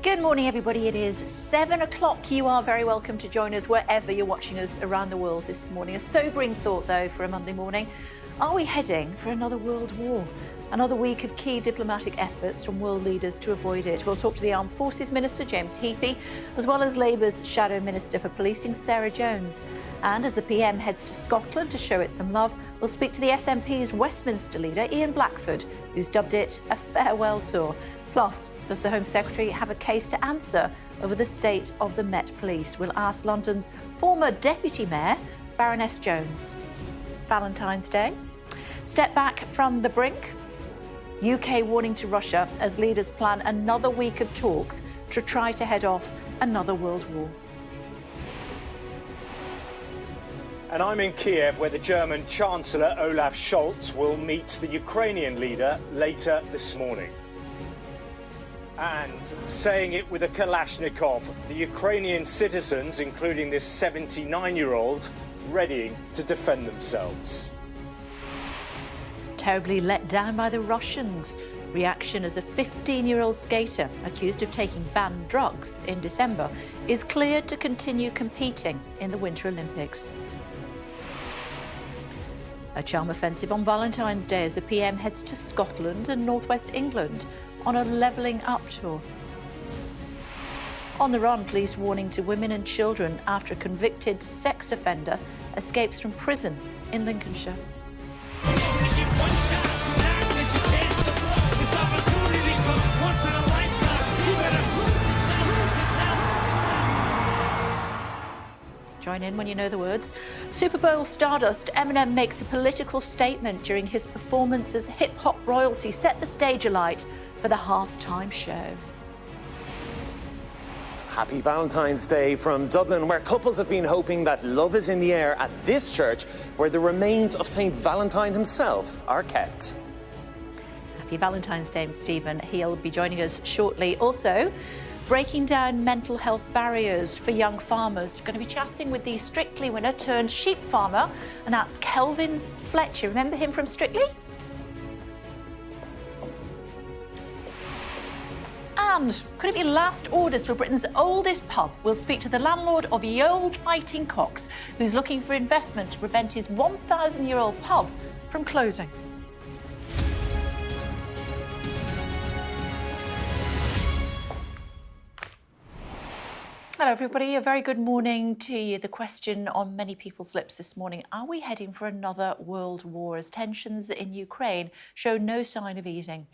Good morning, everybody. It is 7 o'clock. You are very welcome to join us wherever you're watching us around the world this morning. A sobering thought, though, for a Monday morning. Are we heading for another world war? Another week of key diplomatic efforts from world leaders to avoid it. We'll talk to the Armed Forces Minister, James Heappey, as well as Labour's Shadow Minister for Policing, Sarah Jones. And as the PM heads to Scotland to show it some love, we'll speak to the SNP's Westminster leader, Ian Blackford, who's dubbed it a farewell tour. Plus, does the Home Secretary have a case to answer over the state of the Met Police? We'll ask London's former Deputy Mayor, Baroness Jones. It's Valentine's Day. Step back from the brink. UK warning to Russia as leaders plan another week of talks to try to head off another world war. And I'm in Kiev, where the German Chancellor Olaf Scholz will meet the Ukrainian leader later this morning. And saying it with a Kalashnikov, the Ukrainian citizens, including this 79-year-old, readying to defend themselves. Terribly let down by the Russians. Reaction as a 15-year-old skater accused of taking banned drugs in December is cleared to continue competing in the Winter Olympics. A charm offensive on Valentine's Day as the PM heads to Scotland and northwest England on a levelling up tour. On the run, police warning to women and children after a convicted sex offender escapes from prison in Lincolnshire. Join in when you know the words. Super Bowl stardust, Eminem makes a political statement during his performance as hip-hop royalty set the stage alight for the halftime show. Happy Valentine's Day from Dublin, where couples have been hoping that love is in the air at this church, where the remains of St Valentine himself are kept. Happy Valentine's Day, Stephen. He'll be joining us shortly. Also, breaking down mental health barriers for young farmers. We're going to be chatting with the Strictly winner turned sheep farmer, and that's Kelvin Fletcher. Remember him from Strictly? And could it be last orders for Britain's oldest pub? We'll speak to the landlord of Ye Olde Fighting Cocks, who's looking for investment to prevent his 1,000-year-old pub from closing. Hello, everybody. A very good morning to you. The question on many people's lips this morning, are we heading for another world war as tensions in Ukraine show no sign of easing?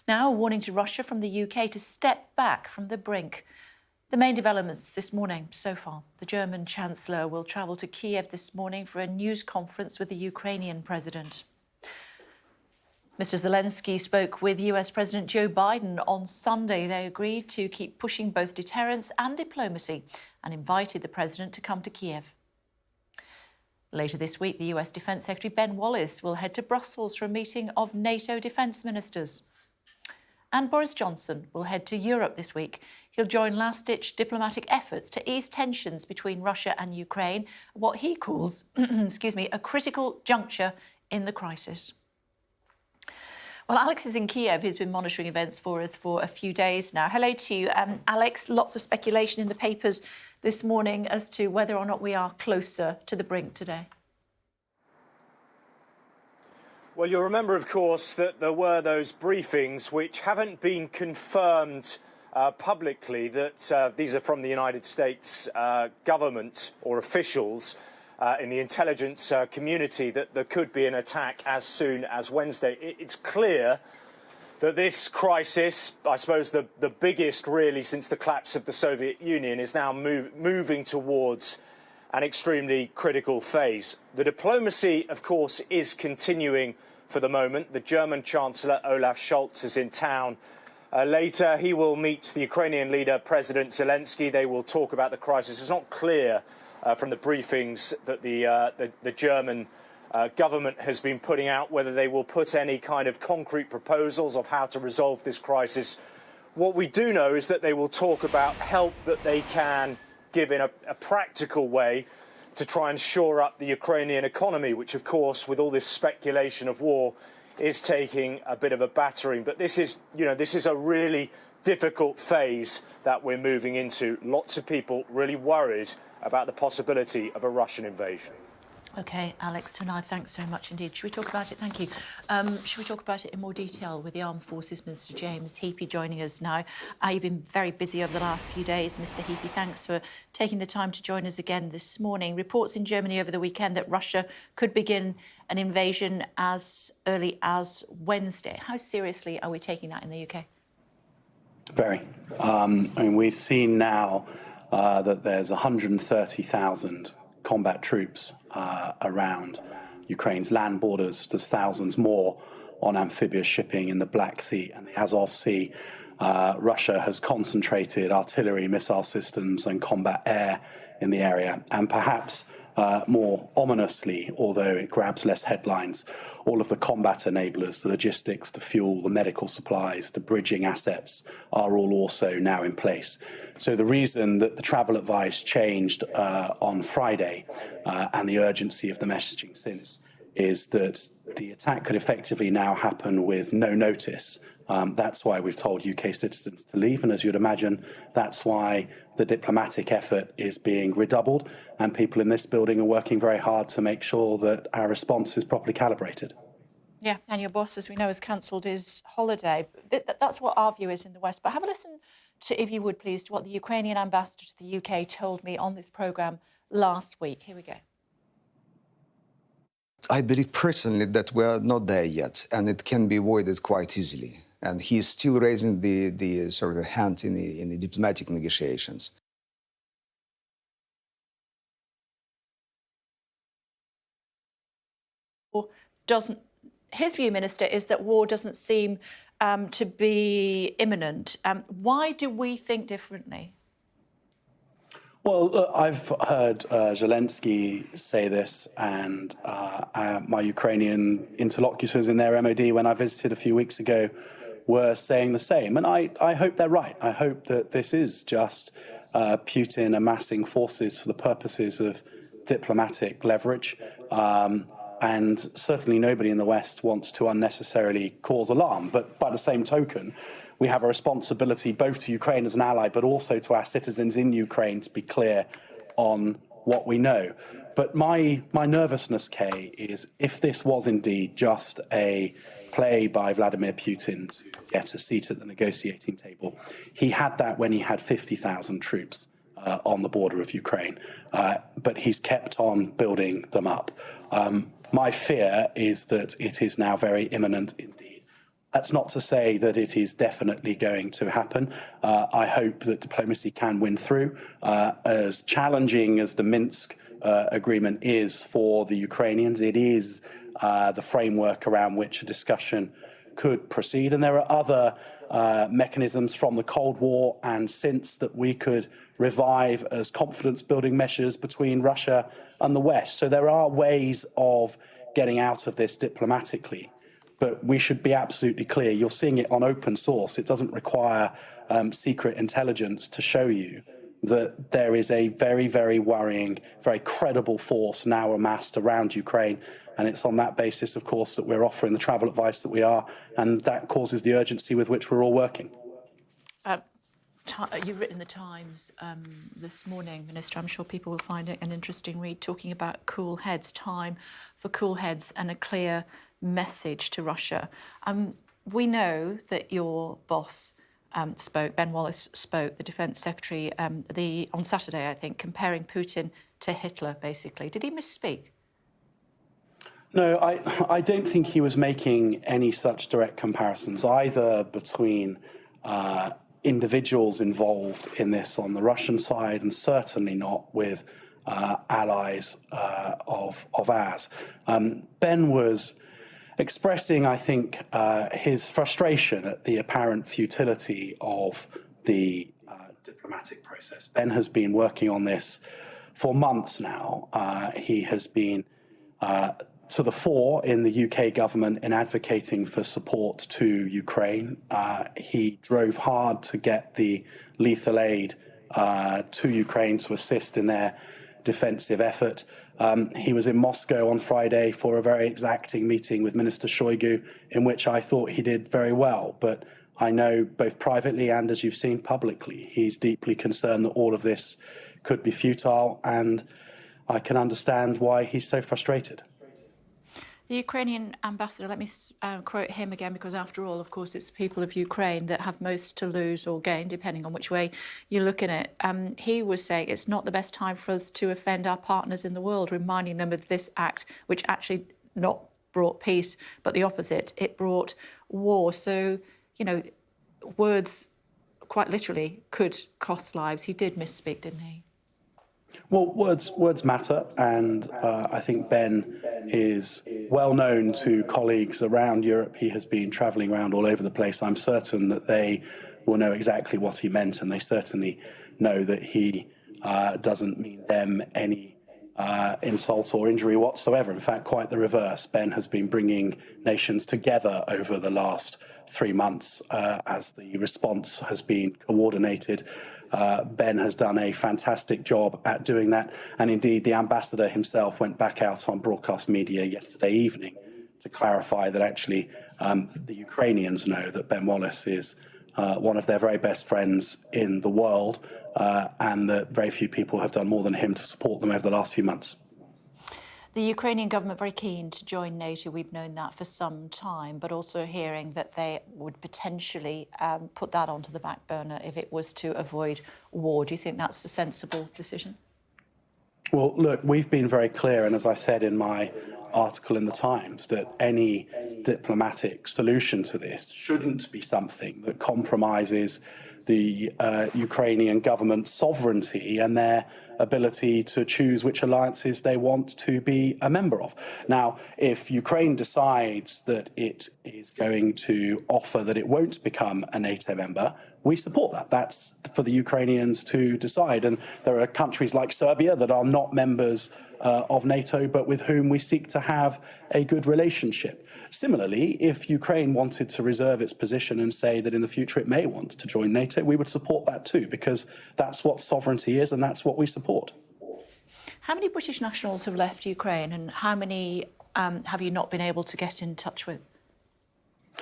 Now, a warning to Russia from the UK to step back from the brink. The main developments this morning so far. The German Chancellor will travel to Kiev this morning for a news conference with the Ukrainian president. Mr. Zelensky spoke with US President Joe Biden on Sunday. They agreed to keep pushing both deterrence and diplomacy and invited the president to come to Kiev. Later this week, the US Defence Secretary Ben Wallace will head to Brussels for a meeting of NATO defence ministers. And Boris Johnson will head to Europe this week. He'll join last-ditch diplomatic efforts to ease tensions between Russia and Ukraine, what he calls, a critical juncture in the crisis. Well, Alex is in Kiev. He's been monitoring events for us for a few days now. Hello to you, Alex. Lots of speculation in the papers this morning as to whether or not we are closer to the brink today. Well, you'll remember, of course, that there were those briefings which haven't been confirmed publicly, that these are from the United States government or officials in the intelligence community, that there could be an attack as soon as Wednesday. It's clear that this crisis, I suppose the biggest really since the collapse of the Soviet Union, is now moving towards an extremely critical phase. The diplomacy, of course, is continuing for the moment. The German Chancellor Olaf Scholz is in town. Later, he will meet the Ukrainian leader, President Zelensky. They will talk about the crisis. It's not clear from the briefings that the German government has been putting out whether they will put any kind of concrete proposals of how to resolve this crisis. What we do know is that they will talk about help that they can give in a practical way to try and shore up the Ukrainian economy, which, of course, with all this speculation of war, is taking a bit of a battering. But this is a really difficult phase that we're moving into. Lots of people really worried about the possibility of a Russian invasion. OK, Alex, tonight, thanks so much indeed. Should we talk about it? Thank you. Should we talk about it in more detail with the Armed Forces Minister James Heappey joining us now? You've been very busy over the last few days, Mr Heappey. Thanks for taking the time to join us again this morning. Reports in Germany over the weekend that Russia could begin an invasion as early as Wednesday. How seriously are we taking that in the UK? Very. I mean, we've seen now that there's 130,000 combat troops around Ukraine's land borders. There's thousands more on amphibious shipping in the Black Sea and the Azov Sea. Russia has concentrated artillery, missile systems and combat air in the area. And perhaps more ominously, although it grabs less headlines, all of the combat enablers, the logistics, the fuel, the medical supplies, the bridging assets are all also now in place. So the reason that the travel advice changed on Friday and the urgency of the messaging since is that the attack could effectively now happen with no notice. That's why we've told UK citizens to leave, and as you'd imagine, that's why the diplomatic effort is being redoubled, and people in this building are working very hard to make sure that our response is properly calibrated. Yeah, and your boss, as we know, has cancelled his holiday. That's what our view is in the West. But have a listen to, if you would please, to what the Ukrainian ambassador to the UK told me on this programme last week. Here we go. I believe personally that we are not there yet, and it can be avoided quite easily. And he is still raising the sort of the hand in the diplomatic negotiations. His view, Minister, is that war doesn't seem to be imminent. Why do we think differently? Well, look, I've heard Zelensky say this, and my Ukrainian interlocutors in their MOD, when I visited a few weeks ago, were saying the same. And I hope they're right. I hope that this is just Putin amassing forces for the purposes of diplomatic leverage. And certainly nobody in the West wants to unnecessarily cause alarm. But by the same token, we have a responsibility both to Ukraine as an ally, but also to our citizens in Ukraine to be clear on what we know. But my nervousness, Kay, is if this was indeed just a play by Vladimir Putin to get a seat at the negotiating table, he had that when he had 50,000 troops on the border of Ukraine. But he's kept on building them up. My fear is that it is now very imminent indeed. That's not to say that it is definitely going to happen. I hope that diplomacy can win through. As challenging as the Minsk agreement is for the Ukrainians, it is the framework around which a discussion could proceed. And there are other mechanisms from the Cold War and since that we could revive as confidence-building measures between Russia and the West. So there are ways of getting out of this diplomatically. But we should be absolutely clear. You're seeing it on open source. It doesn't require secret intelligence to show you that there is a very, very worrying, very credible force now amassed around Ukraine. And it's on that basis, of course, that we're offering the travel advice that we are. And that causes the urgency with which we're all working. You've written in the Times this morning, Minister, I'm sure people will find it an interesting read, talking about cool heads, time for cool heads and a clear message to Russia. We know that your boss spoke, Ben Wallace spoke, the Defence Secretary, on Saturday, I think, comparing Putin to Hitler, basically. Did he misspeak? No, I don't think he was making any such direct comparisons, either between individuals involved in this on the Russian side and certainly not with allies of ours. Ben was expressing, I think, his frustration at the apparent futility of the diplomatic process. Ben has been working on this for months now. He has been to the fore in the UK government in advocating for support to Ukraine. He drove hard to get the lethal aid to Ukraine to assist in their defensive effort. He was in Moscow on Friday for a very exacting meeting with Minister Shoigu, in which I thought he did very well. But I know both privately and, as you've seen, publicly, he's deeply concerned that all of this could be futile, and I can understand why he's so frustrated. The Ukrainian ambassador, let me quote him again, because after all, of course, it's the people of Ukraine that have most to lose or gain, depending on which way you look at it. He was saying it's not the best time for us to offend our partners in the world, reminding them of this act, which actually not brought peace, but the opposite. It brought war. So, you know, words quite literally could cost lives. He did misspeak, didn't he? Well, words matter, and I think Ben is well known to colleagues around Europe. He has been travelling around all over the place. I'm certain that they will know exactly what he meant, and they certainly know that he doesn't mean them any insult or injury whatsoever. In fact, quite the reverse. Ben has been bringing nations together over the last 3 months as the response has been coordinated. Ben has done a fantastic job at doing that, and indeed the ambassador himself went back out on broadcast media yesterday evening to clarify that actually the Ukrainians know that Ben Wallace is one of their very best friends in the world, and that very few people have done more than him to support them over the last few months. The Ukrainian government very keen to join NATO. We've known that for some time, but also hearing that they would potentially put that onto the back burner if it was to avoid war. Do you think that's a sensible decision? Well, look, we've been very clear, and as I said in my article in the Times, that any diplomatic solution to this shouldn't be something that compromises the Ukrainian government's sovereignty and their ability to choose which alliances they want to be a member of. Now, if Ukraine decides that it is going to offer that it won't become a NATO member, we support that. That's for the Ukrainians to decide. And there are countries like Serbia that are not members of NATO, but with whom we seek to have a good relationship. Similarly, if Ukraine wanted to reserve its position and say that in the future it may want to join NATO, we would support that too, because that's what sovereignty is and that's what we support. How many British nationals have left Ukraine, and how many have you not been able to get in touch with?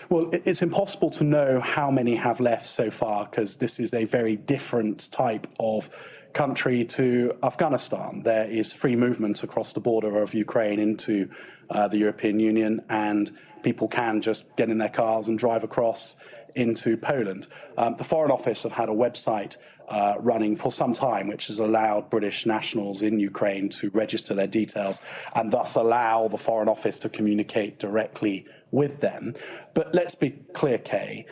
Well, it's impossible to know how many have left so far, because this is a very different type of country to Afghanistan. There is free movement across the border of Ukraine into the European Union, and people can just get in their cars and drive across into Poland. The Foreign Office have had a website running for some time, which has allowed British nationals in Ukraine to register their details and thus allow the Foreign Office to communicate directly with them. But let's be clear, Kay,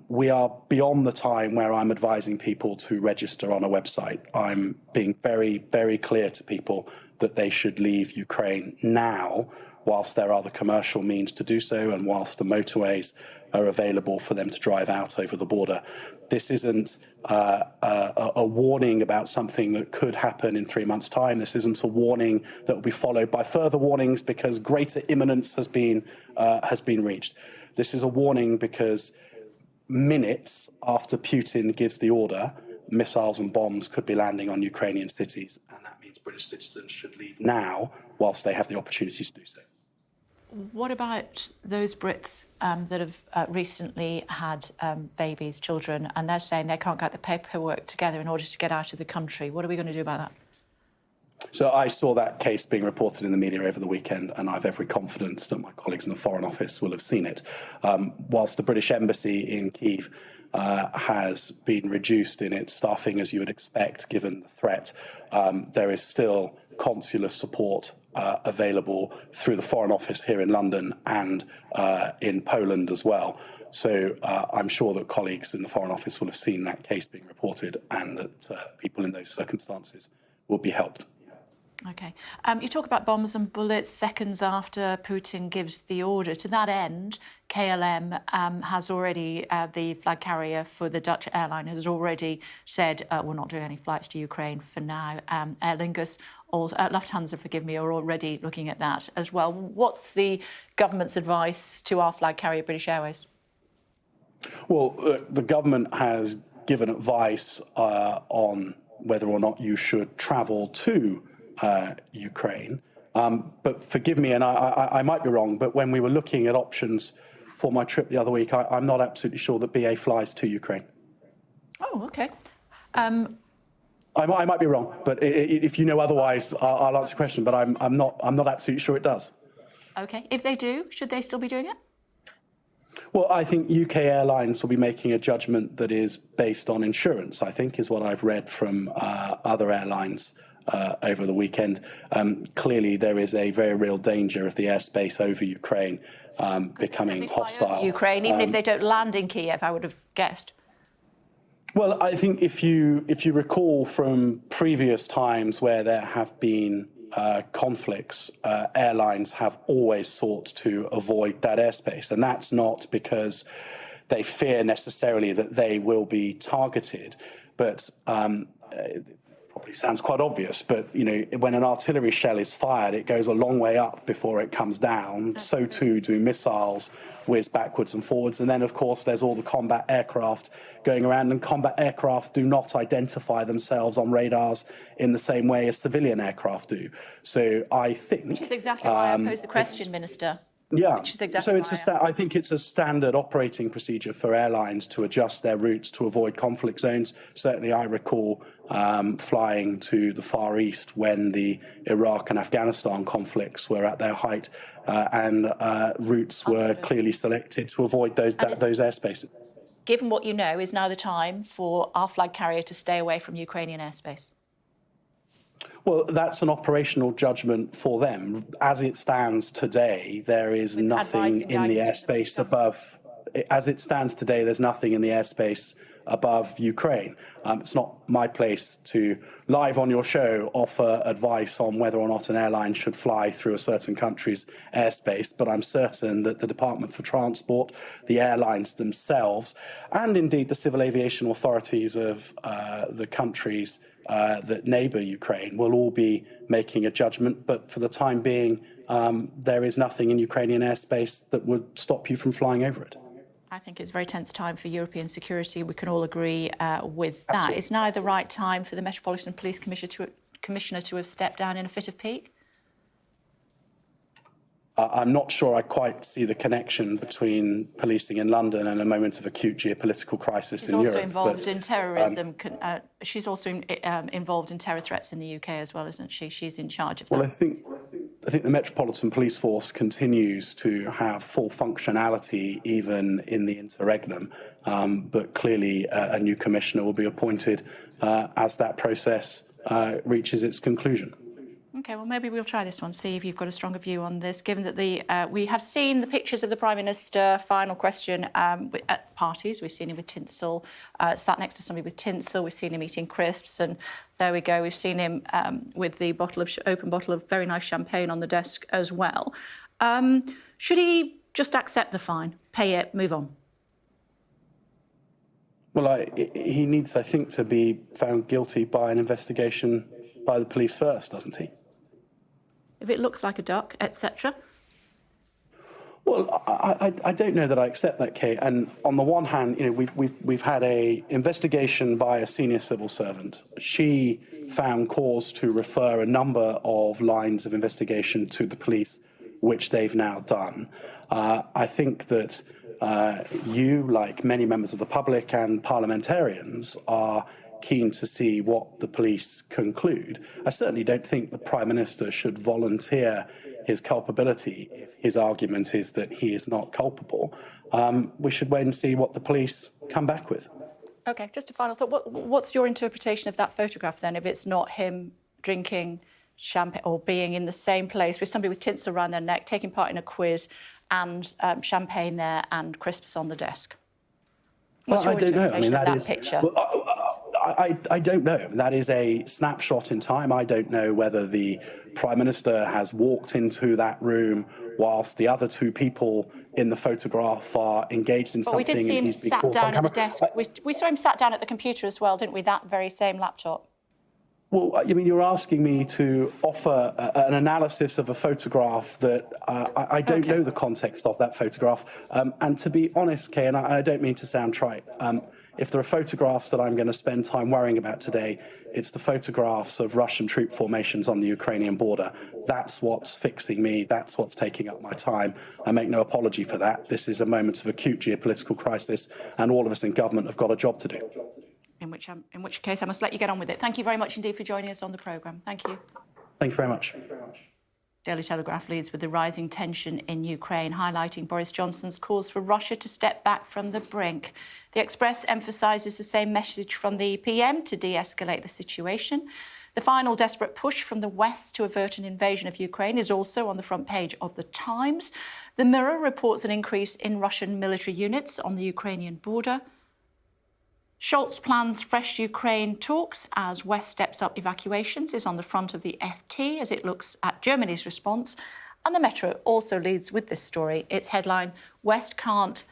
we are beyond the time where I'm advising people to register on a website. I'm being very, very clear to people that they should leave Ukraine now, whilst there are the commercial means to do so and whilst the motorways are available for them to drive out over the border. This isn't a warning about something that could happen in 3 months' time. This isn't a warning that will be followed by further warnings because greater imminence has been reached. This is a warning because minutes after Putin gives the order, missiles and bombs could be landing on Ukrainian cities, and that means British citizens should leave now whilst they have the opportunities to do so. What about those Brits that have recently had babies, children, and they're saying they can't get the paperwork together in order to get out of the country? What are we going to do about that? So I saw that case being reported in the media over the weekend, and I have every confidence that my colleagues in the Foreign Office will have seen it. Whilst the British Embassy in Kyiv has been reduced in its staffing, as you would expect, given the threat, there is still consular support available through the Foreign Office here in London and in Poland as well. So I'm sure that colleagues in the Foreign Office will have seen that case being reported, and that people in those circumstances will be helped. OK. You talk about bombs and bullets seconds after Putin gives the order. To that end, KLM has already, the flag carrier for the Dutch airline, has already said we're not doing any flights to Ukraine for now. Aer Lingus, or Lufthansa, forgive me, are already looking at that as well. What's the government's advice to our flag carrier, British Airways? Well, the government has given advice on whether or not you should travel to Ukraine. But forgive me, and I might be wrong, but when we were looking at options for my trip the other week, I'm not absolutely sure that BA flies to Ukraine. Oh, okay. I might be wrong, but if you know otherwise, I'll answer the question. But I'm not absolutely sure it does. Okay. If they do, should they still be doing it? Well, I think UK airlines will be making a judgment that is based on insurance, I think, is what I've read from other airlines over the weekend. Clearly, there is a very real danger of the airspace over Ukraine becoming hostile. Ukraine, even if they don't land in Kiev, I would have guessed. Well, I think if you recall from previous times where there have been conflicts, airlines have always sought to avoid that airspace. And that's not because they fear necessarily that they will be targeted, but it probably sounds quite obvious, but, you know, when an artillery shell is fired, it goes a long way up before it comes down. So too do missiles whiz backwards and forwards. And then, of course, there's all the combat aircraft going around, and combat aircraft do not identify themselves on radars in the same way as civilian aircraft do. So I think... Which is exactly why I posed the question, Minister. Yeah, Exactly so I think it's a standard operating procedure for airlines to adjust their routes to avoid conflict zones. Certainly I recall flying to the Far East when the Iraq and Afghanistan conflicts were at their height, and routes were clearly selected to avoid those airspaces. Given what you know, is now the time for our flag carrier to stay away from Ukrainian airspace? Well, that's an operational judgment for them. As it stands today, there is nothing in the airspace above. As it stands today, there's nothing in the airspace above Ukraine. It's not my place to, live on your show, offer advice on whether or not an airline should fly through a certain country's airspace, but I'm certain that the Department for Transport, the airlines themselves, and indeed the civil aviation authorities of the countries that neighbour Ukraine will all be making a judgment. But for the time being, there is nothing in Ukrainian airspace that would stop you from flying over it. I think it's a very tense time for European security. We can all agree with that. Absolutely. It's now the right time for the Metropolitan Police Commissioner to have stepped down in a fit of pique? I'm not sure I quite see the connection between policing in London and a moment of acute geopolitical crisis in Europe. She's also involved in terrorism. She's also involved in terror threats in the UK as well, isn't she? She's in charge of that. Well, I think the Metropolitan Police Force continues to have full functionality even in the interregnum, but clearly a new commissioner will be appointed as that process reaches its conclusion. OK, well, maybe we'll try this one, see if you've got a stronger view on this, given that we have seen the pictures of the Prime Minister, final question, at parties. We've seen him with tinsel, sat next to somebody with tinsel. We've seen him eating crisps, and there we go. We've seen him with the open bottle of very nice champagne on the desk as well. Should he just accept the fine, pay it, move on? Well, he needs, I think, to be found guilty by an investigation by the police first, doesn't he? If it looks like a duck, etc. Well, I don't know that I accept that, Kay. And on the one hand, you know, we've had a investigation by a senior civil servant. She found cause to refer a number of lines of investigation to the police, which they've now done. I think that you, like many members of the public and parliamentarians, are keen to see what the police conclude. I certainly don't think the Prime Minister should volunteer his culpability if his argument is that he is not culpable. We should wait and see what the police come back with. OK, just a final thought. What's your interpretation of that photograph, then, if it's not him drinking champagne or being in the same place with somebody with tinsel around their neck, taking part in a quiz and champagne there and crisps on the desk? What's well, I don't know. I mean, that picture? Well, I don't know. That is a snapshot in time. I don't know whether the Prime Minister has walked into that room whilst the other two people in the photograph are engaged in something. We did see him sat down at the desk. We saw him sat down at the computer as well, didn't we? That very same laptop. Well, I mean, you're asking me to offer an analysis of a photograph that I don't know the context of that photograph. And to be honest, Kay, and I don't mean to sound trite, If there are photographs that I'm going to spend time worrying about today, it's the photographs of Russian troop formations on the Ukrainian border. That's what's fixing me. That's what's taking up my time. I make no apology for that. This is a moment of acute geopolitical crisis, and all of us in government have got a job to do. In which case, I must let you get on with it. Thank you very much indeed for joining us on the programme. Thank you. Thank you very much. Daily Telegraph leads with the rising tension in Ukraine, highlighting Boris Johnson's calls for Russia to step back from the brink. The Express emphasises the same message from the PM to de-escalate the situation. The final desperate push from the West to avert an invasion of Ukraine is also on the front page of The Times. The Mirror reports an increase in Russian military units on the Ukrainian border. Scholz plans fresh Ukraine talks as West steps up evacuations is on the front of the FT as it looks at Germany's response. And the Metro also leads with this story. Its headline, West can't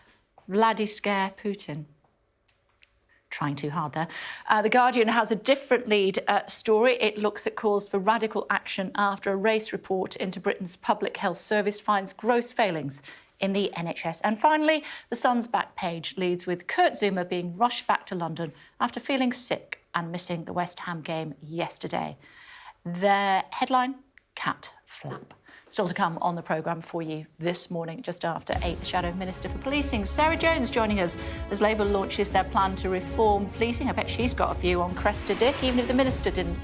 Vladiscare Putin. Trying too hard there. The Guardian has a different lead story. It looks at calls for radical action after a race report into Britain's Public Health Service finds gross failings in the NHS. And finally, the Sun's back page leads with Kurt Zuma being rushed back to London after feeling sick and missing the West Ham game yesterday. Their headline, Cat Flap. Still to come on the programme for you this morning, just after 8, the Shadow Minister for Policing, Sarah Jones, joining us as Labour launches their plan to reform policing. I bet she's got a view on Cressida Dick, even if the Minister didn't.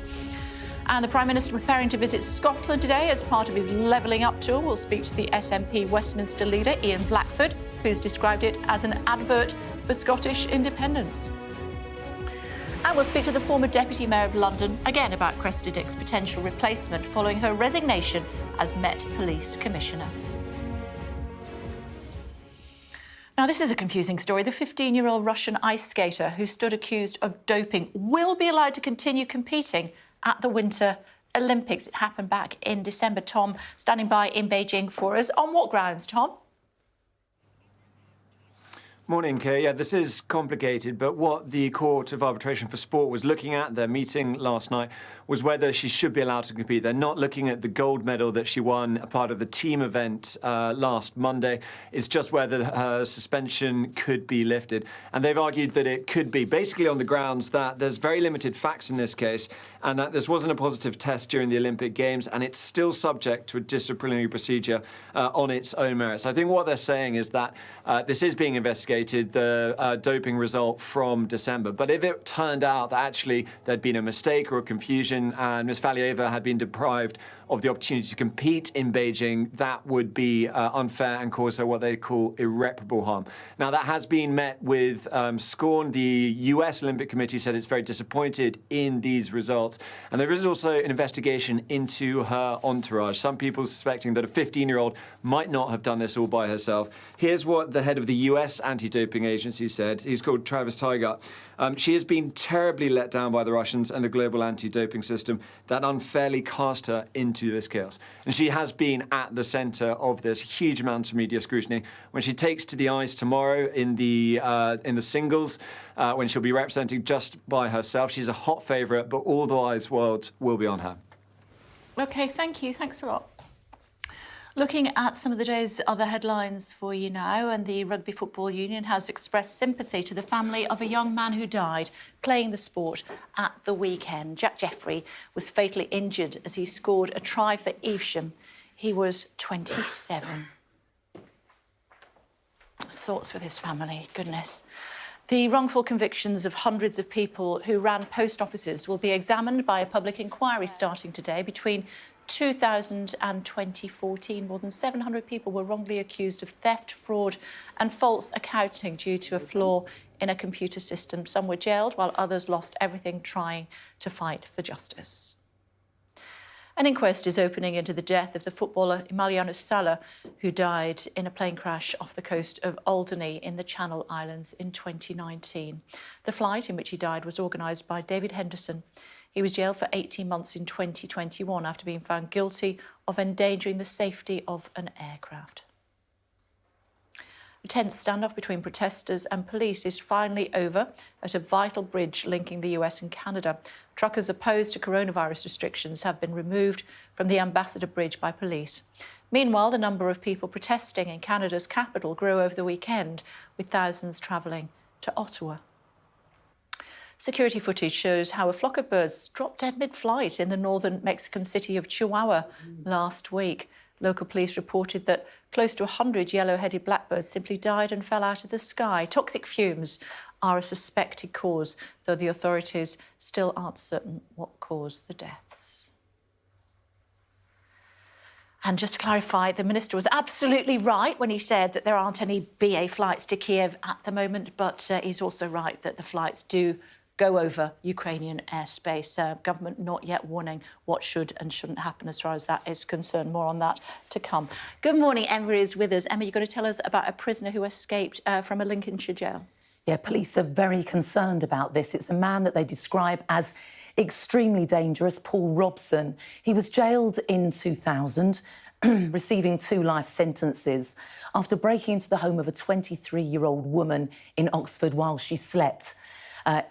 And the Prime Minister preparing to visit Scotland today as part of his Levelling Up tour. We'll speak to the SNP Westminster leader, Ian Blackford, who's described it as an advert for Scottish independence. And we'll speak to the former Deputy Mayor of London, again about Cressida Dick's potential replacement following her resignation as Met Police Commissioner. Now, this is a confusing story. The 15-year-old Russian ice skater who stood accused of doping will be allowed to continue competing at the Winter Olympics. It happened back in December. Tom, standing by in Beijing for us. On what grounds, Tom? Morning, Kay. Yeah, this is complicated, but what the Court of Arbitration for Sport was looking at, their meeting last night, was whether she should be allowed to compete. They're not looking at the gold medal that she won, a part of the team event last Monday. It's just whether her suspension could be lifted. And they've argued that it could be, basically on the grounds that there's very limited facts in this case, and that this wasn't a positive test during the Olympic Games, and it's still subject to a disciplinary procedure on its own merits. I think what they're saying is that this is being investigated, the doping result from December. But if it turned out that actually there'd been a mistake or a confusion and Ms. Valieva had been deprived of the opportunity to compete in Beijing, that would be unfair and cause her what they call irreparable harm. Now, that has been met with scorn. The US Olympic Committee said it's very disappointed in these results. And there is also an investigation into her entourage. Some people suspecting that a 15-year-old might not have done this all by herself. Here's what the head of the US anti-doping agency said. He's called Travis Tygart. She has been terribly let down by the Russians and the global anti-doping system that unfairly cast her into this chaos. And she has been at the centre of this huge amount of media scrutiny. When she takes to the ice tomorrow in the singles, when she'll be representing just by herself, she's a hot favourite, but all the eyes world will be on her. OK, thank you. Thanks a lot. Looking at some of the day's other headlines for you now, and the Rugby Football Union has expressed sympathy to the family of a young man who died playing the sport at the weekend. Jack Jeffrey was fatally injured as he scored a try for Evesham. He was 27. Thoughts with his family, goodness. The wrongful convictions of hundreds of people who ran post offices will be examined by a public inquiry starting today. Between 2000 and 2014, more than 700 people were wrongly accused of theft, fraud and false accounting due to a flaw in a computer system. Some were jailed while others lost everything trying to fight for justice. An inquest is opening into the death of the footballer Emiliano Sala, who died in a plane crash off the coast of Alderney in the Channel Islands in 2019. The flight in which he died was organised by David Henderson. He was jailed for 18 months in 2021 after being found guilty of endangering the safety of an aircraft. A tense standoff between protesters and police is finally over at a vital bridge linking the US and Canada. Truckers opposed to coronavirus restrictions have been removed from the Ambassador Bridge by police. Meanwhile, the number of people protesting in Canada's capital grew over the weekend, with thousands travelling to Ottawa. Security footage shows how a flock of birds dropped dead mid-flight in the northern Mexican city of Chihuahua last week. Local police reported that close to 100 yellow-headed blackbirds simply died and fell out of the sky. Toxic fumes are a suspected cause, though the authorities still aren't certain what caused the deaths. And just to clarify, the minister was absolutely right when he said that there aren't any BA flights to Kiev at the moment, but he's also right that the flights do go over Ukrainian airspace. Government not yet warning what should and shouldn't happen as far as that is concerned. More on that to come. Good morning. Emma is with us. Emma, you're going to tell us about a prisoner who escaped from a Lincolnshire jail. Yeah, police are very concerned about this. It's a man that they describe as extremely dangerous, Paul Robson. He was jailed in 2000, receiving 2 life sentences after breaking into the home of a 23-year-old woman in Oxford while she slept.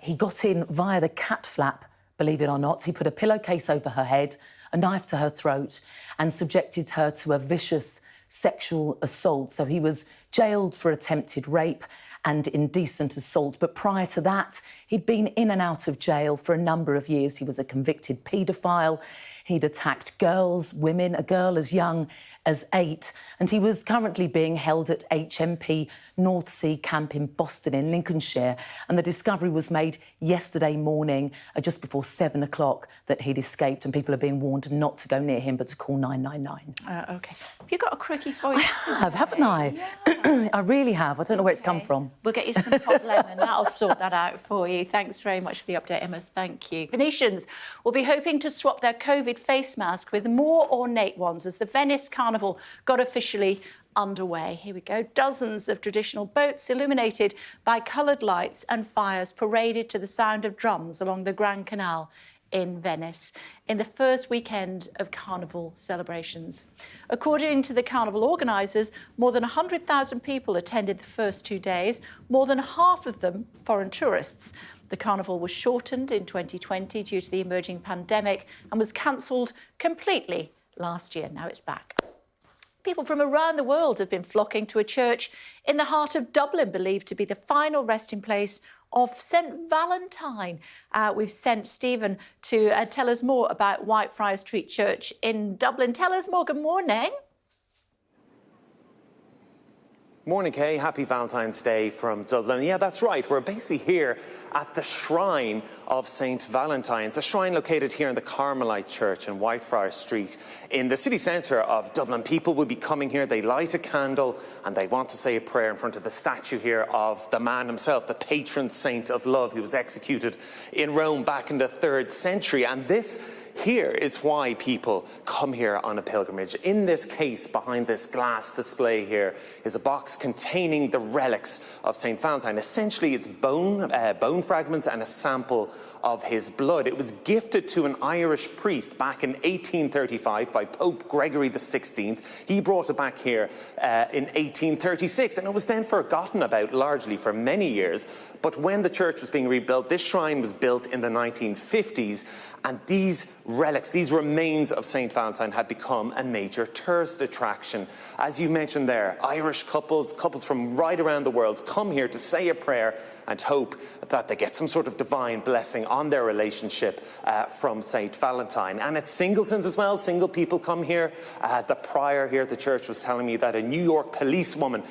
He got in via the cat flap, believe it or not. He put a pillowcase over her head, a knife to her throat, and subjected her to a vicious sexual assault. So he was jailed for attempted rape and indecent assault. But prior to that, he'd been in and out of jail for a number of years. He was a convicted paedophile. He'd attacked girls, women, a girl as young as 8. And he was currently being held at HMP North Sea Camp in Boston in Lincolnshire. And the discovery was made yesterday morning, just before 7 o'clock, that he'd escaped. And people are being warned not to go near him, but to call 999. OK. Have you got a croaky voice? I have, haven't I? Yeah. I really have. I don't know where it's come from. We'll get you some hot lemon. That'll sort that out for you. Thanks very much for the update, Emma. Thank you. Venetians will be hoping to swap their COVID face mask with more ornate ones as the Venice carnival got officially underway. Here we go. Dozens of traditional boats illuminated by coloured lights and fires paraded to the sound of drums along the Grand Canal in Venice in the first weekend of carnival celebrations. According to the carnival organisers, more than 100,000 people attended the first 2 days, more than half of them foreign tourists. The carnival was shortened in 2020 due to the emerging pandemic and was cancelled completely last year. Now it's back. People from around the world have been flocking to a church in the heart of Dublin, believed to be the final resting place of St Valentine. We've sent Stephen to tell us more about Whitefriars Street Church in Dublin. Tell us more. Good morning. Morning, Kay. Happy Valentine's Day from Dublin. Yeah, that's right. We're basically here at the shrine of St Valentine. It's a shrine located here in the Carmelite Church in Whitefriars Street in the city centre of Dublin. People will be coming here, they light a candle and they want to say a prayer in front of the statue here of the man himself, the patron saint of love, who was executed in Rome back in the 3rd century. And this here is why people come here on a pilgrimage. In this case, behind this glass display here, is a box containing the relics of St Valentine. Essentially, it's bone fragments and a sample of his blood. It was gifted to an Irish priest back in 1835 by Pope Gregory XVI. He brought it back here in 1836, and it was then forgotten about largely for many years. But when the church was being rebuilt, this shrine was built in the 1950s, and these relics, these remains of St Valentine had become a major tourist attraction. As you mentioned there, Irish couples from right around the world come here to say a prayer and hope that they get some sort of divine blessing on their relationship from St Valentine. And at singletons as well, single people come here. The prior here at the church was telling me that a New York policewoman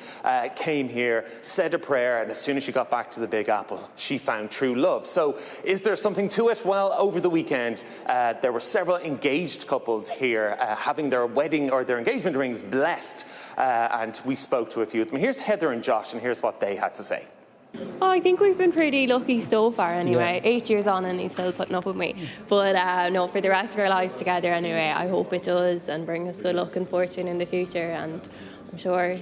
came here, said a prayer, and as soon as she got back to the Big Apple, she found true love. So is there something to it? Well, over the weekend, there were several engaged couples here having their wedding or their engagement rings blessed, and we spoke to a few of them. Here's Heather and Josh, and here's what they had to say. Oh, I think we've been pretty lucky so far anyway. Yeah. 8 years on and he's still putting up with me. But no, for the rest of our lives together anyway, I hope it does and bring us good luck and fortune in the future, and I'm sure.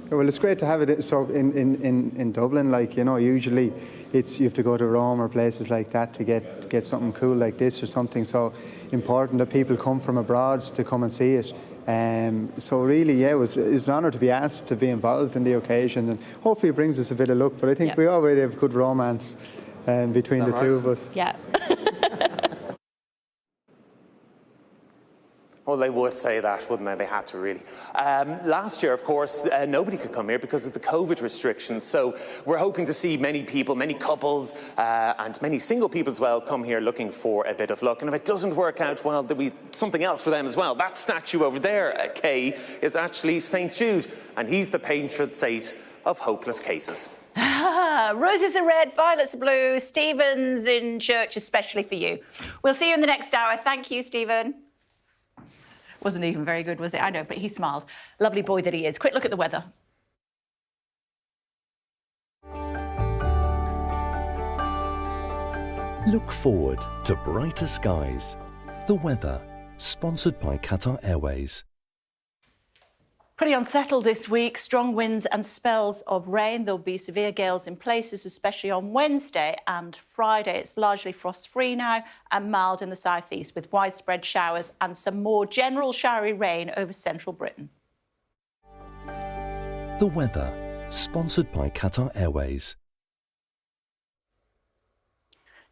Well, it's great to have it in Dublin. Like, you know, usually you have to go to Rome or places like that to get something cool like this or something. So important that people come from abroad to come and see it. So really, yeah, it was an honour to be asked to be involved in the occasion, and hopefully it brings us a bit of luck. But I think we already have good romance between the two of us. Yeah. Well, they would say that, wouldn't they? They had to, really. Last year, of course, nobody could come here because of the COVID restrictions. So we're hoping to see many people, many couples, and many single people as well come here looking for a bit of luck. And if it doesn't work out, well, there'll be something else for them as well. That statue over there, Kay, is actually St Jude, and he's the patron saint of hopeless cases. Roses are red, violets are blue. Stephen's in church, especially for you. We'll see you in the next hour. Thank you, Stephen. Wasn't even very good, was it? I know, but he smiled. Lovely boy that he is. Quick look at the weather. Look forward to brighter skies. The weather, sponsored by Qatar Airways. Pretty unsettled this week. Strong winds and spells of rain. There'll be severe gales in places, especially on Wednesday and Friday. It's largely frost-free now and mild in the southeast, with widespread showers and some more general showery rain over central Britain. The weather, sponsored by Qatar Airways.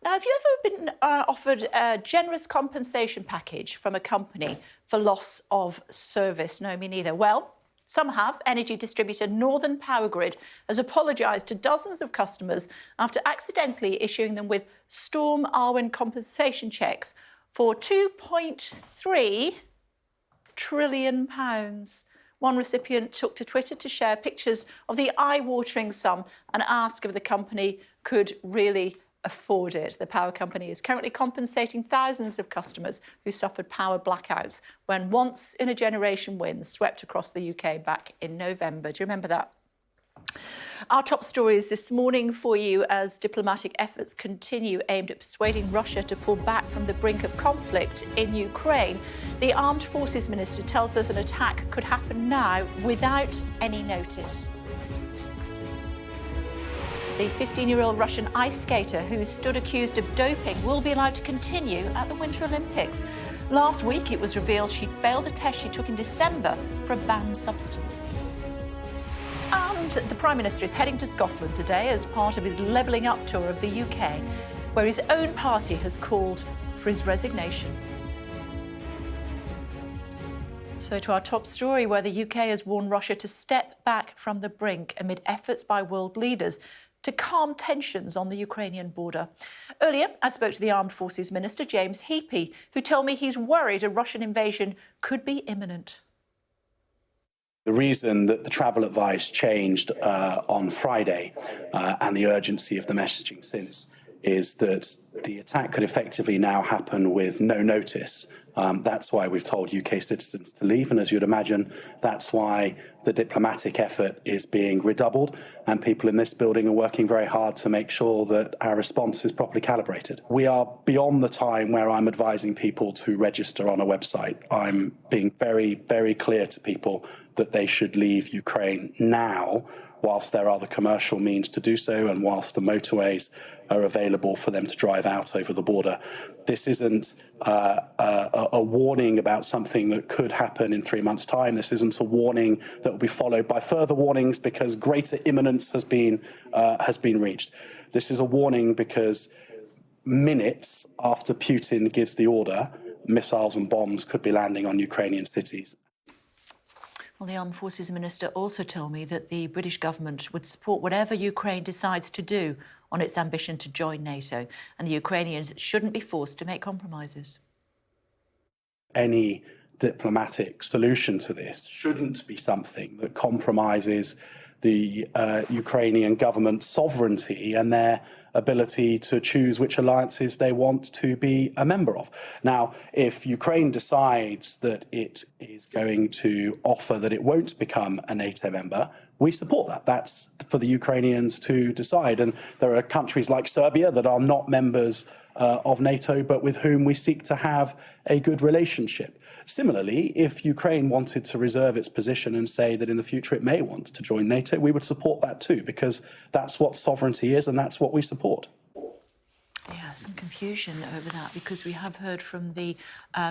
Now, have you ever been offered a generous compensation package from a company for loss of service? No, me neither. Well, some have. Energy distributor Northern Power Grid has apologised to dozens of customers after accidentally issuing them with Storm Arwen compensation cheques for £2.3 trillion. One recipient took to Twitter to share pictures of the eye-watering sum and ask if the company could really afford it. The power company is currently compensating thousands of customers who suffered power blackouts when once-in-a-generation winds swept across the UK back in November. Do you remember that? Our top stories this morning for you as diplomatic efforts continue aimed at persuading Russia to pull back from the brink of conflict in Ukraine. The Armed Forces Minister tells us an attack could happen now without any notice. The 15-year-old Russian ice skater who stood accused of doping will be allowed to continue at the Winter Olympics. Last week, it was revealed she'd failed a test she took in December for a banned substance. And the Prime Minister is heading to Scotland today as part of his levelling up tour of the UK, where his own party has called for his resignation. So to our top story, where the UK has warned Russia to step back from the brink amid efforts by world leaders to calm tensions on the Ukrainian border. Earlier, I spoke to the Armed Forces Minister, James Heappey, who told me he's worried a Russian invasion could be imminent. The reason that the travel advice changed on Friday and the urgency of the messaging since is that the attack could effectively now happen with no notice. That's why we've told UK citizens to leave, and as you'd imagine, that's why the diplomatic effort is being redoubled, and people in this building are working very hard to make sure that our response is properly calibrated. We are beyond the time where I'm advising people to register on a website. I'm being very, very clear to people that they should leave Ukraine now, whilst there are the commercial means to do so and whilst the motorways are available for them to drive out over the border. This isn't a warning about something that could happen in 3 months' time. This isn't a warning that will be followed by further warnings because greater imminence has been reached. This is a warning because minutes after Putin gives the order, missiles and bombs could be landing on Ukrainian cities. Well, the Armed Forces Minister also told me that the British government would support whatever Ukraine decides to do on its ambition to join NATO, and the Ukrainians shouldn't be forced to make compromises. Any diplomatic solution to this shouldn't be something that compromises the Ukrainian government's sovereignty and their ability to choose which alliances they want to be a member of. Now, if Ukraine decides that it is going to offer that it won't become a NATO member, we support that. That's for the Ukrainians to decide. And there are countries like Serbia that are not members of NATO, but with whom we seek to have a good relationship. Similarly, if Ukraine wanted to reserve its position and say that in the future it may want to join NATO, we would support that too, because that's what sovereignty is and that's what we support. Yeah, some confusion over that, because we have heard from the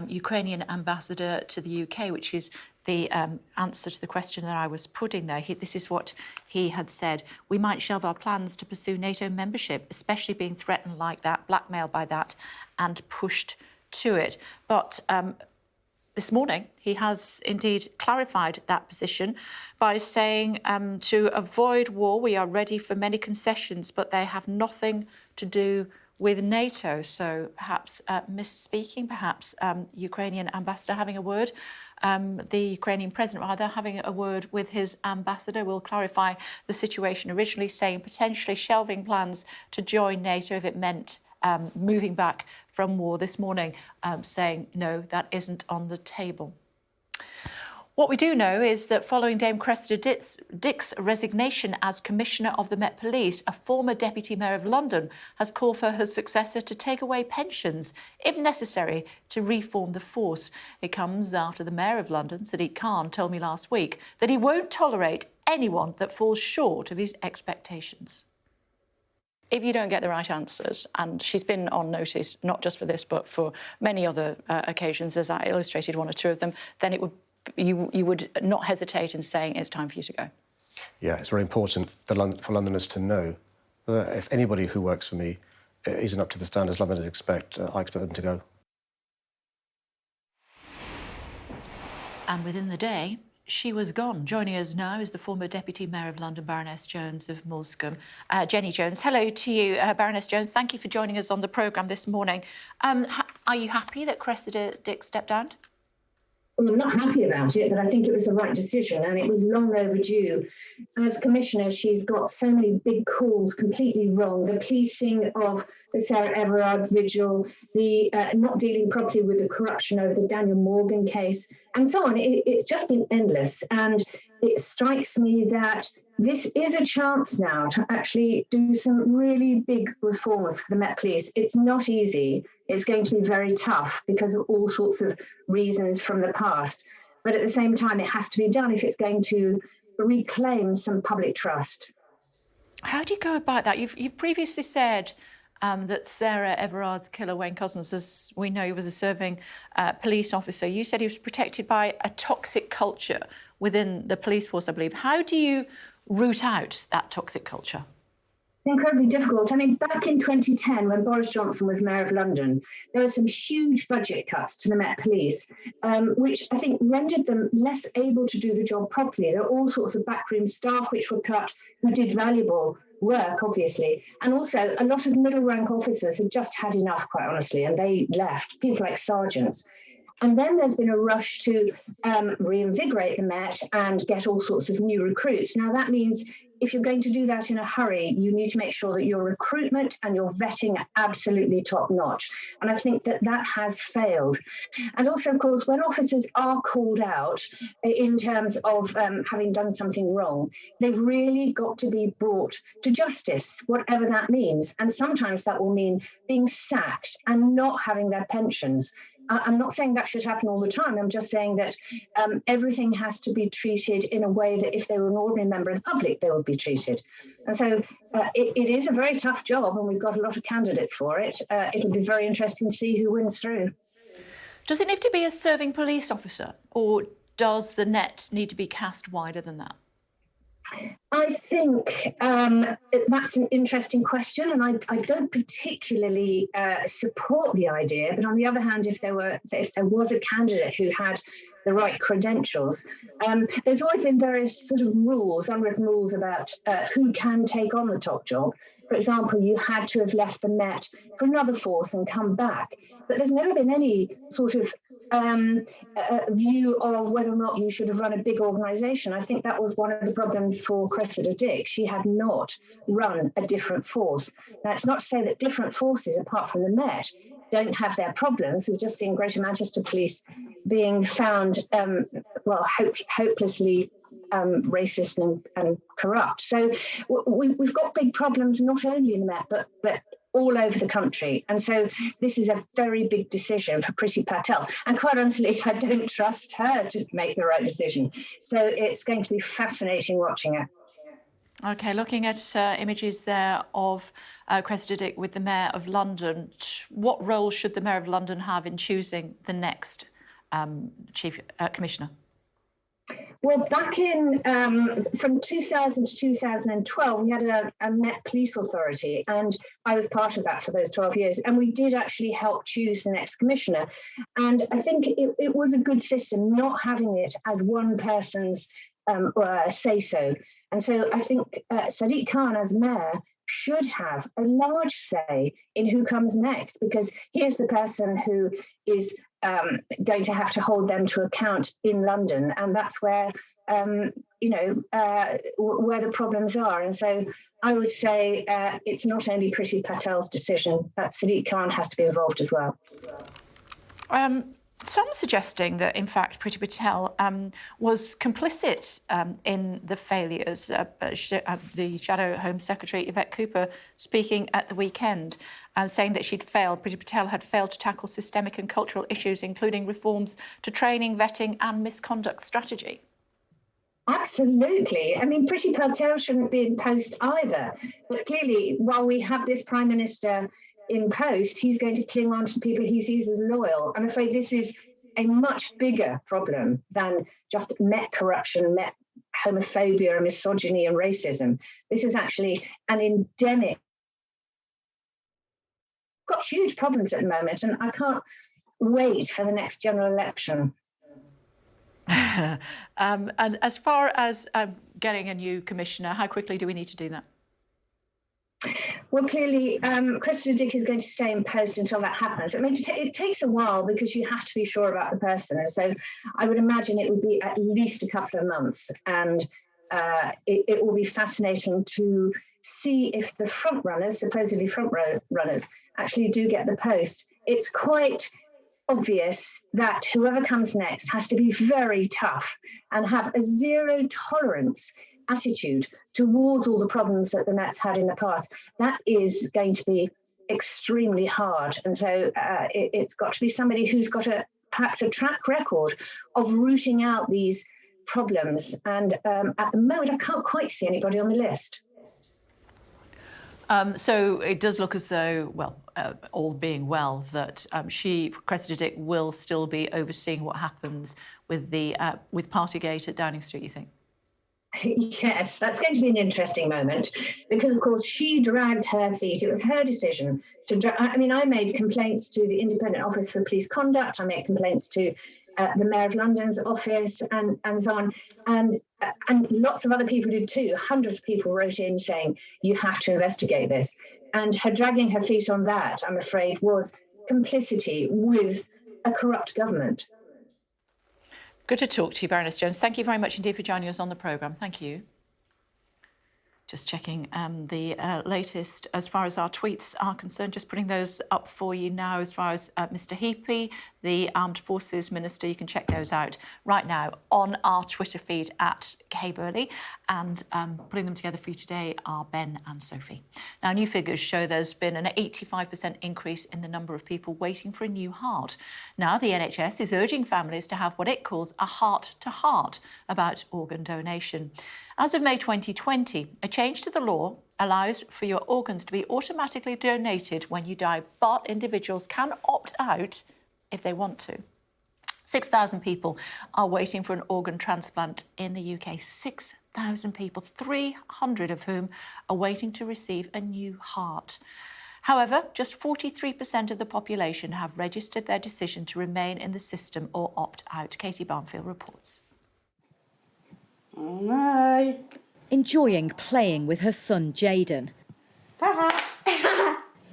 Ukrainian ambassador to the UK, which is the answer to the question that I was putting there. This is what he had said. We might shelve our plans to pursue NATO membership, especially being threatened like that, blackmailed by that, and pushed to it. But this morning, he has indeed clarified that position by saying to avoid war, we are ready for many concessions, but they have nothing to do with NATO. So perhaps misspeaking, perhaps Ukrainian ambassador having a word, the Ukrainian president rather, having a word with his ambassador. Will clarify the situation, originally saying potentially shelving plans to join NATO if it meant moving back from war. This morning saying no, that isn't on the table. What we do know is that following Dame Cressida Dick's resignation as Commissioner of the Met Police, a former Deputy Mayor of London has called for her successor to take away pensions, if necessary, to reform the force. It comes after the Mayor of London, Sadiq Khan, told me last week that he won't tolerate anyone that falls short of his expectations. If you don't get the right answers, and she's been on notice, not just for this, but for many other occasions, as I illustrated one or two of them, then it would you would not hesitate in saying it's time for you to go. Yeah, it's very important for Londoners to know that if anybody who works for me isn't up to the standards Londoners expect, I expect them to go. And within the day, she was gone. Joining us now is the former Deputy Mayor of London, Baroness Jones of Moulscombe. Jenny Jones, hello to you, Baroness Jones. Thank you for joining us on the programme this morning. Are you happy that Cressida Dick stepped down? Well, I'm not happy about it, but I think it was the right decision, and it was long overdue. As Commissioner, she's got so many big calls completely wrong. The policing of the Sarah Everard vigil, the not dealing properly with the corruption over the Daniel Morgan case, and so on. It's just been endless. And it strikes me that this is a chance now to actually do some really big reforms for the Met Police. It's not easy. It's going to be very tough because of all sorts of reasons from the past. But at the same time, it has to be done if it's going to reclaim some public trust. How do you go about that? You've previously said that Sarah Everard's killer, Wayne Couzens, as we know, he was a serving police officer. You said he was protected by a toxic culture within the police force, I believe. How do you root out that toxic culture? It's incredibly difficult. I mean, back in 2010, when Boris Johnson was Mayor of London, there were some huge budget cuts to the Met Police, which I think rendered them less able to do the job properly. There were all sorts of backroom staff which were cut, who did valuable work, obviously. And also, a lot of middle-rank officers had just had enough, quite honestly, and they left, people like sergeants. And then there's been a rush to reinvigorate the Met and get all sorts of new recruits. Now, that means if you're going to do that in a hurry, you need to make sure that your recruitment and your vetting are absolutely top notch. And I think that that has failed. And also, of course, when officers are called out in terms of having done something wrong, they've really got to be brought to justice, whatever that means. And sometimes that will mean being sacked and not having their pensions. I'm not saying that should happen all the time. I'm just saying that everything has to be treated in a way that if they were an ordinary member of the public, they would be treated. And so it is a very tough job, and we've got a lot of candidates for it. It'll be very interesting to see who wins through. Does it need to be a serving police officer, or does the net need to be cast wider than that? I think that's an interesting question, and I don't particularly support the idea. But on the other hand, if there was a candidate who had the right credentials, there's always been various sort of rules, unwritten rules about who can take on the top job. For example, you had to have left the Met for another force and come back. But there's never been any sort of view of whether or not you should have run a big organisation. I think that was one of the problems for Cressida Dick. She had not run a different force. Now, it's not to say that different forces, apart from the Met, don't have their problems. We've just seen Greater Manchester Police being found, hopelessly racist and corrupt. So we've got big problems not only in the Met, but all over the country. And so this is a very big decision for Priti Patel. And quite honestly, I don't trust her to make the right decision. So it's going to be fascinating watching her. OK, looking at images there of Cressida Dick with the Mayor of London, what role should the Mayor of London have in choosing the next Chief Commissioner? Well, back in from 2000 to 2012, we had a Met Police Authority, and I was part of that for those 12 years. And we did actually help choose the next commissioner. And I think it was a good system, not having it as one person's say-so. And so I think Sadiq Khan, as mayor, should have a large say in who comes next, because he is the person who is going to have to hold them to account in London, and that's where where the problems are. And so I would say it's not only Priti Patel's decision, but Sadiq Khan has to be involved as well. Some suggesting that, in fact, Priti Patel was complicit in the failures. The Shadow Home Secretary, Yvette Cooper, speaking at the weekend, saying that Priti Patel had failed to tackle systemic and cultural issues, including reforms to training, vetting and misconduct strategy. Absolutely. I mean, Priti Patel shouldn't be in post either. But clearly, while we have this Prime Minister in post, he's going to cling on to people he sees as loyal. I'm afraid this is a much bigger problem than just Met corruption, Met homophobia and misogyny and racism. This is actually an endemic. We've got huge problems at the moment, and I can't wait for the next general election. And as far as getting a new commissioner, how quickly do we need to do that? Well, clearly, Cressida Dick is going to stay in post until that happens. I mean, it takes a while because you have to be sure about the person. And so I would imagine it would be at least a couple of months. And it will be fascinating to see if the front runners, supposedly front runners, actually do get the post. It's quite obvious that whoever comes next has to be very tough and have a zero tolerance attitude towards all the problems that the Mets had in the past. That is going to be extremely hard. And so it's got to be somebody who's got perhaps a track record of rooting out these problems. And at the moment, I can't quite see anybody on the list. So it does look as though, well, all being well, that Cressida Dick will still be overseeing what happens with Partygate at Downing Street, you think? Yes, that's going to be an interesting moment because, of course, she dragged her feet. It was her decision to I made complaints to the Independent Office for Police Conduct. I made complaints to the Mayor of London's office and so on. And lots of other people did too. Hundreds of people wrote in saying, you have to investigate this. And her dragging her feet on that, I'm afraid, was complicity with a corrupt government. Good to talk to you, Baroness Jones. Thank you very much indeed for joining us on the programme. Thank you. Just checking the latest as far as our tweets are concerned, just putting those up for you now as far as Mr Heapy, the Armed Forces Minister. You can check those out right now on our Twitter feed at Kay Burley, and putting them together for you today are Ben and Sophie. Now, new figures show there's been an 85% increase in the number of people waiting for a new heart. Now, the NHS is urging families to have what it calls a heart-to-heart about organ donation. As of May 2020, a change to the law allows for your organs to be automatically donated when you die, but individuals can opt out if they want to. 6,000 people are waiting for an organ transplant in the UK. 6,000 people, 300 of whom are waiting to receive a new heart. However, just 43% of the population have registered their decision to remain in the system or opt out. Katie Barnfield reports. Oh no. Enjoying playing with her son Jaden.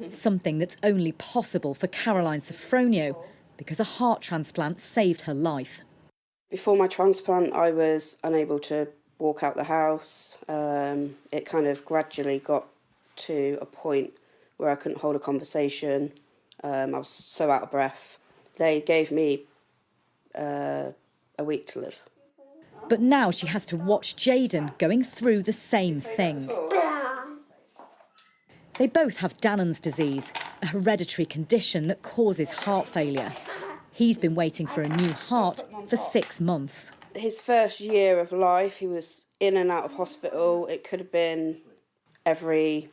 Something that's only possible for Caroline Sofronio because a heart transplant saved her life. Before my transplant, I was unable to walk out the house. It kind of gradually got to a point where I couldn't hold a conversation. I was so out of breath. They gave me a week to live. But now she has to watch Jaden going through the same thing. They both have Dannon's disease, a hereditary condition that causes heart failure. He's been waiting for a new heart for 6 months. His first year of life, he was in and out of hospital. It could have been every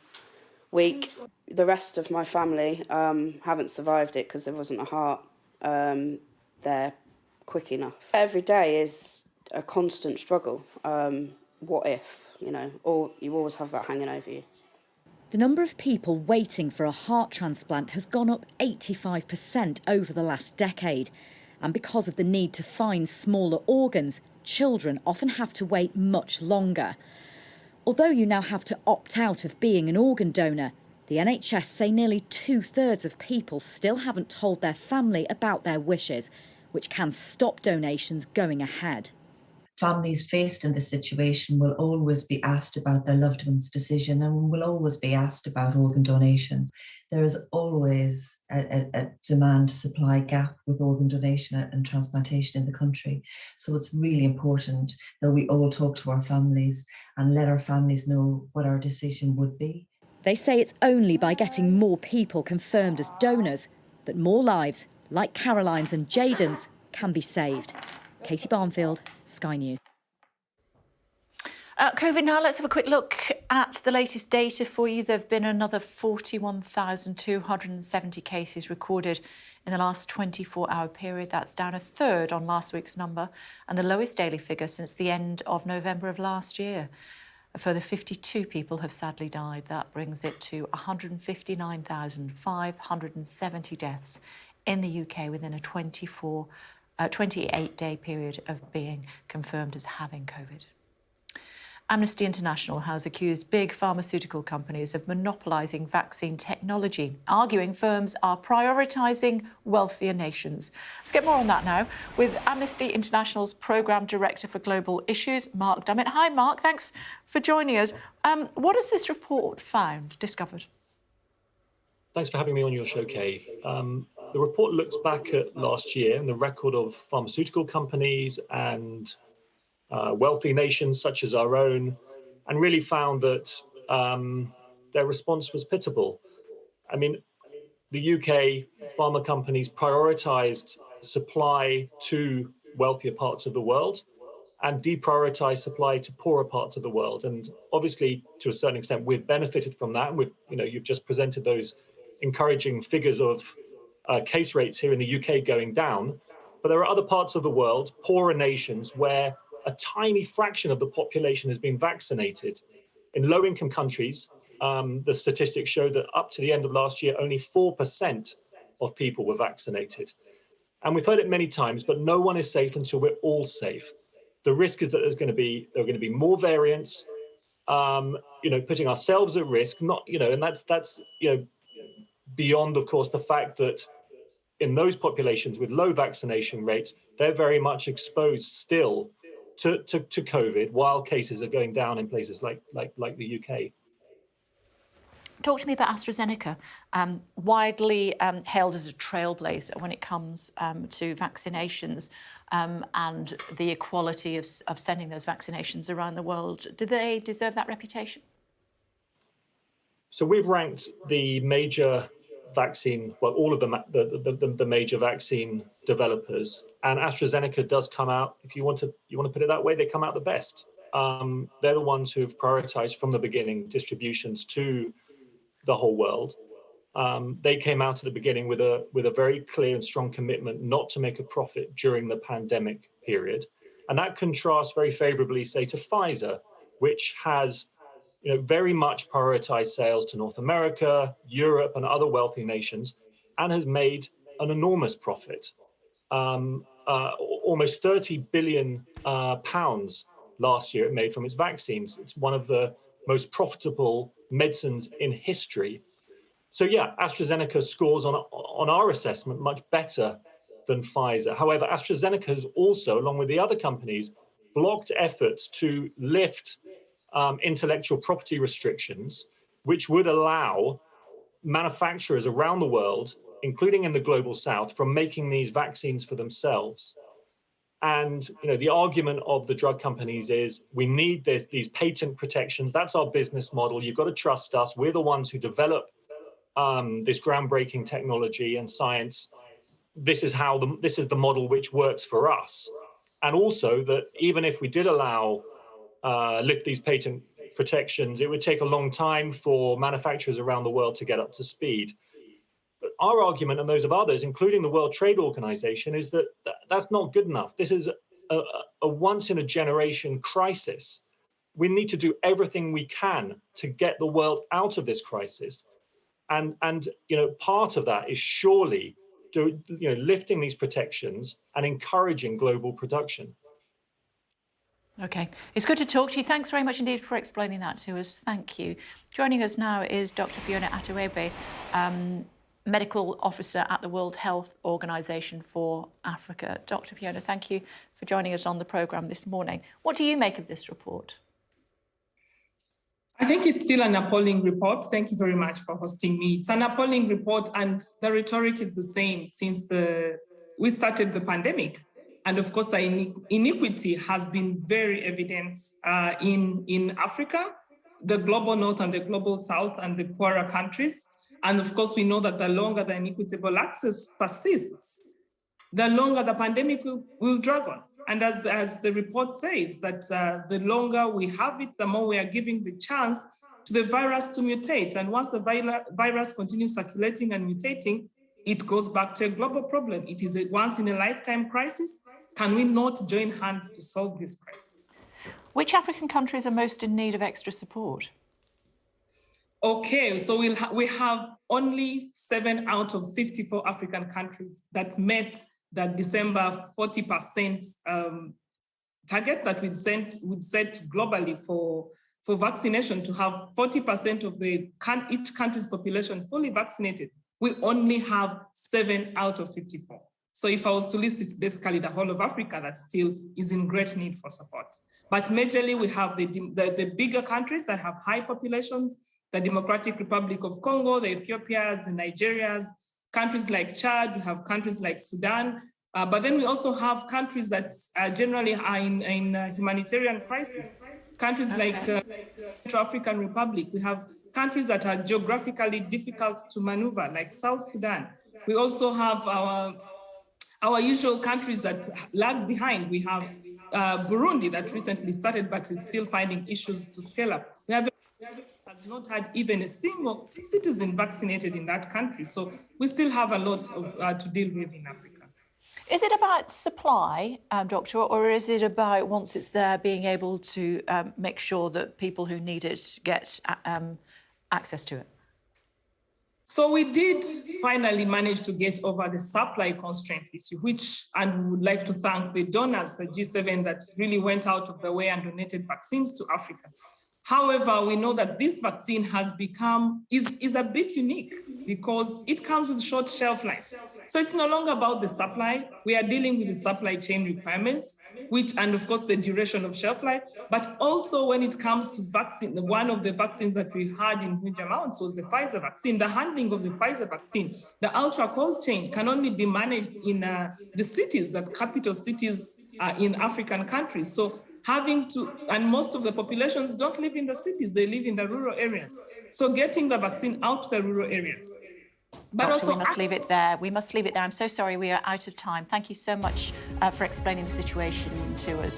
week. The rest of my family haven't survived it because there wasn't a heart there quick enough. Every day is a constant struggle. What if, or you always have that hanging over you. The number of people waiting for a heart transplant has gone up 85% over the last decade. And because of the need to find smaller organs, children often have to wait much longer. Although you now have to opt out of being an organ donor, the NHS say nearly 2/3 of people still haven't told their family about their wishes, which can stop donations going ahead. Families faced in this situation will always be asked about their loved one's decision and will always be asked about organ donation. There is always a demand-supply gap with organ donation and transplantation in the country. So it's really important that we all talk to our families and let our families know what our decision would be. They say it's only by getting more people confirmed as donors that more lives, like Caroline's and Jaden's, can be saved. Katie Barnfield, Sky News. COVID now, let's have a quick look at the latest data for you. There have been another 41,270 cases recorded in the last 24-hour period. That's down a third on last week's number and the lowest daily figure since the end of November of last year. A further 52 people have sadly died. That brings it to 159,570 deaths in the UK within a 28-day period of being confirmed as having COVID. Amnesty International has accused big pharmaceutical companies of monopolising vaccine technology, arguing firms are prioritising wealthier nations. Let's get more on that now with Amnesty International's Programme Director for Global Issues, Mark Dummett. Hi, Mark. Thanks for joining us. What has this report discovered? Thanks for having me on your show, Kay. The report looks back at last year and the record of pharmaceutical companies and wealthy nations such as our own, and really found that their response was pitiable. I mean, the UK pharma companies prioritised supply to wealthier parts of the world and deprioritised supply to poorer parts of the world. And obviously, to a certain extent, we've benefited from that. And you've just presented those encouraging figures of case rates here in the UK going down. But there are other parts of the world, poorer nations, where a tiny fraction of the population has been vaccinated. In low-income countries, the statistics show that up to the end of last year, only 4% of people were vaccinated. And we've heard it many times, but no one is safe until we're all safe. The risk is that there are going to be more variants, putting ourselves at risk. And that's beyond, of course, the fact that in those populations with low vaccination rates, they're very much exposed still to COVID, while cases are going down in places like the UK. Talk to me about AstraZeneca, widely hailed as a trailblazer when it comes to vaccinations and the equality of sending those vaccinations around the world. Do they deserve that reputation? So we've ranked the major vaccine, well, all of the major vaccine developers, and AstraZeneca does come out, if you want to put it that way, they come out the best. They're the ones who have prioritized from the beginning distributions to the whole world. They came out at the beginning with a very clear and strong commitment not to make a profit during the pandemic period, and that contrasts very favorably, say, to Pfizer, which has very much prioritized sales to North America, Europe, and other wealthy nations, and has made an enormous profit. Almost 30 billion pounds last year it made from its vaccines. It's one of the most profitable medicines in history. So yeah, AstraZeneca scores on our assessment much better than Pfizer. However, AstraZeneca has also, along with the other companies, blocked efforts to lift intellectual property restrictions, which would allow manufacturers around the world, including in the global south, from making these vaccines for themselves. And the argument of the drug companies is we need these patent protections. That's our business model. You've got to trust us. We're the ones who develop this groundbreaking technology and science. This is the model which works for us. And also that even if we did allow lift these patent protections, it would take a long time for manufacturers around the world to get up to speed. But our argument, and those of others, including the World Trade Organization, is that that's not good enough. This is a once-in-a-generation crisis. We need to do everything we can to get the world out of this crisis. And part of that is surely lifting these protections and encouraging global production. OK, it's good to talk to you. Thanks very much indeed for explaining that to us. Thank you. Joining us now is Dr. Fiona Atewebe, Medical Officer at the World Health Organization for Africa. Dr. Fiona, thank you for joining us on the programme this morning. What do you make of this report? I think it's still an appalling report. Thank you very much for hosting me. It's an appalling report, and the rhetoric is the same since we started the pandemic. And of course, the inequity has been very evident in Africa, the global north and the global south and the poorer countries. And of course, we know that the longer the inequitable access persists, the longer the pandemic will drag on. And as the report says, that the longer we have it, the more we are giving the chance to the virus to mutate. And once the virus continues circulating and mutating, it goes back to a global problem. It is a once-in-a-lifetime crisis. Can we not join hands to solve this crisis? Which African countries are most in need of extra support? Okay, so we have only 7 out of 54 African countries that met that December 40% target that we'd set globally for vaccination, to have 40% of each country's population fully vaccinated. We only have 7 out of 54. So if I was to list, it's basically the whole of Africa that still is in great need for support. But majorly, we have the bigger countries that have high populations, the Democratic Republic of Congo, the Ethiopias, the Nigerias, countries like Chad, we have countries like Sudan, but then we also have countries that generally are in humanitarian crisis. Countries like Central African Republic, we have countries that are geographically difficult to maneuver, like South Sudan. We also have our usual countries that lag behind. We have Burundi that recently started, but is still finding issues to scale up. We have has not had even a single citizen vaccinated in that country. So we still have a lot to deal with in Africa. Is it about supply, Doctor, or is it about, once it's there, being able to make sure that people who need it get access to it? So we did finally manage to get over the supply constraint issue, and we would like to thank the donors, the G7, that really went out of the way and donated vaccines to Africa. However, we know that this vaccine is a bit unique because it comes with short shelf life. So it's no longer about the supply. We are dealing with the supply chain requirements, and of course the duration of shelf life, but also when it comes to vaccine, one of the vaccines that we had in huge amounts was the Pfizer vaccine. The handling of the Pfizer vaccine, the ultra cold chain, can only be managed in the cities, the capital cities in African countries. So and most of the populations don't live in the cities, they live in the rural areas. So getting the vaccine out to the rural areas. But Doctor, also, we must leave it there. We must leave it there. I'm so sorry, we are out of time. Thank you so much for explaining the situation to us.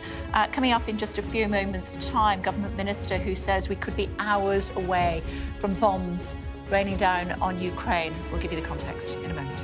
Coming up in just a few moments' time, Government Minister who says we could be hours away from bombs raining down on Ukraine. We'll give you the context in a moment.